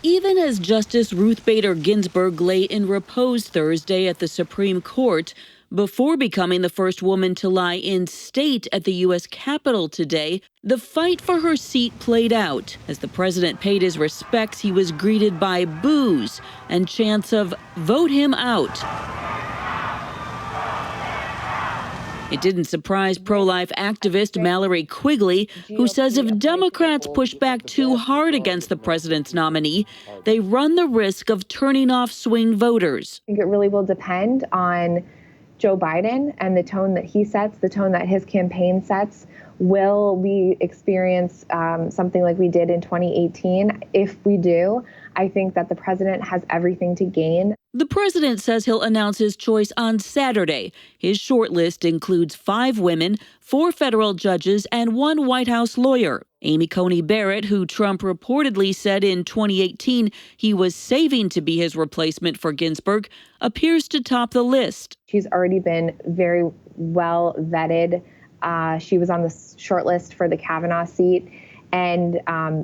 Even as Justice Ruth Bader Ginsburg lay in repose Thursday at the Supreme Court, before becoming the first woman to lie in state at the U.S. Capitol today, the fight for her seat played out. As the president paid his respects, he was greeted by boos and chants of "Vote him out." It didn't surprise pro-life activist Mallory Quigley, who says if Democrats push back too hard against the president's nominee, they run the risk of turning off swing voters. I think it really will depend on Joe Biden and the tone that he sets, the tone that his campaign sets. Will we experience something like we did in 2018? If we do, I think that the president has everything to gain. The president says he'll announce his choice on Saturday. His short list includes 5 women, 4 federal judges, and 1 White House lawyer. Amy Coney Barrett, who Trump reportedly said in 2018 he was saving to be his replacement for Ginsburg, appears to top the list. She's already been very well vetted. She was on the short list for the Kavanaugh seat, and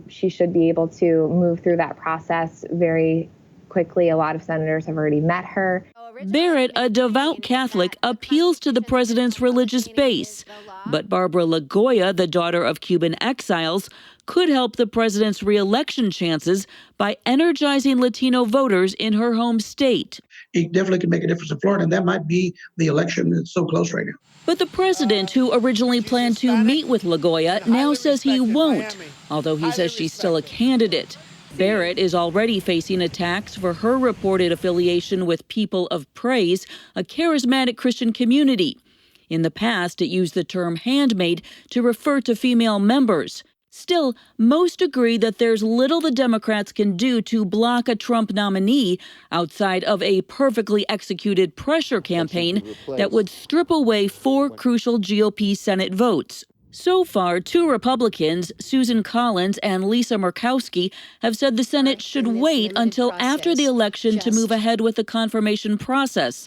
she should be able to move through that process very quickly. A lot of senators have already met her. Barrett, a devout Catholic, appeals to the president's religious base. But Barbara Lagoya, the daughter of Cuban exiles, could help the president's re-election chances by energizing Latino voters in her home state. It definitely could make a difference in Florida, and that might be the election that's so close right now. But the president, who originally planned to meet with Lagoya, now says he won't, although he says she's still a candidate. Barrett is already facing attacks for her reported affiliation with People of Praise, a charismatic Christian community. In the past, it used the term handmaid to refer to female members. Still, most agree that there's little the Democrats can do to block a Trump nominee outside of a perfectly executed pressure campaign that would strip away 4 crucial GOP Senate votes. So far, 2 Republicans, Susan Collins and Lisa Murkowski, have said the Senate should wait until after the election to move ahead with the confirmation process.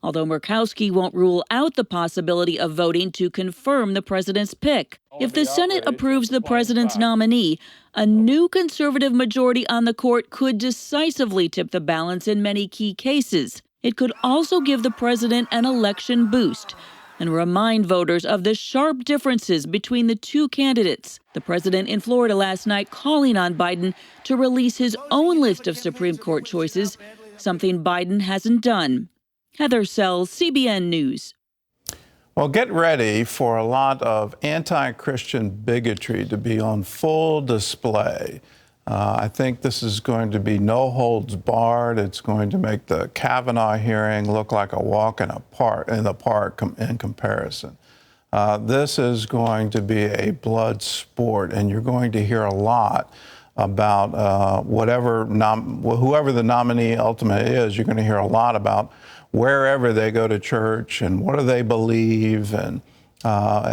Although Murkowski won't rule out the possibility of voting to confirm the president's pick. If the Senate approves the president's nominee, a new conservative majority on the court could decisively tip the balance in many key cases. It could also give the president an election boost and remind voters of the sharp differences between the 2 candidates. The president in Florida last night calling on Biden to release his own list of Supreme Court choices, something Biden hasn't done. Heather Sells, CBN News. Well, get ready for a lot of anti-Christian bigotry to be on full display. I think this is going to be no holds barred. It's going to make the Kavanaugh hearing look like a walk in the park in comparison. This is going to be a blood sport, and you're going to hear a lot about whoever the nominee ultimately is. You're going to hear a lot about wherever they go to church and what do they believe, and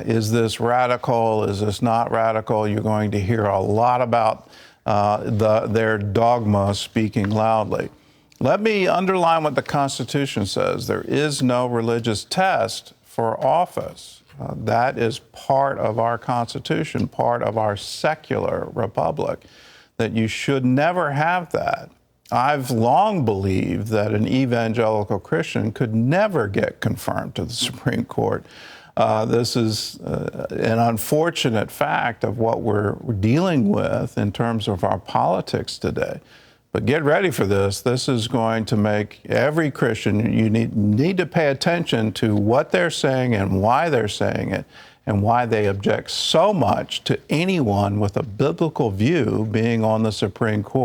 is this radical, is this not radical? You're going to hear a lot about their dogma speaking loudly. Let me underline what the Constitution says. There is no religious test for office. That is part of our Constitution, part of our secular republic, that you should never have that. I've long believed that an evangelical Christian could never get confirmed to the Supreme Court. This is an unfortunate fact of what we're dealing with in terms of our politics today. But get ready for this. This is going to make every Christian, you need to pay attention to what they're saying and why they're saying it, and why they object so much to anyone with a biblical view being on the Supreme Court.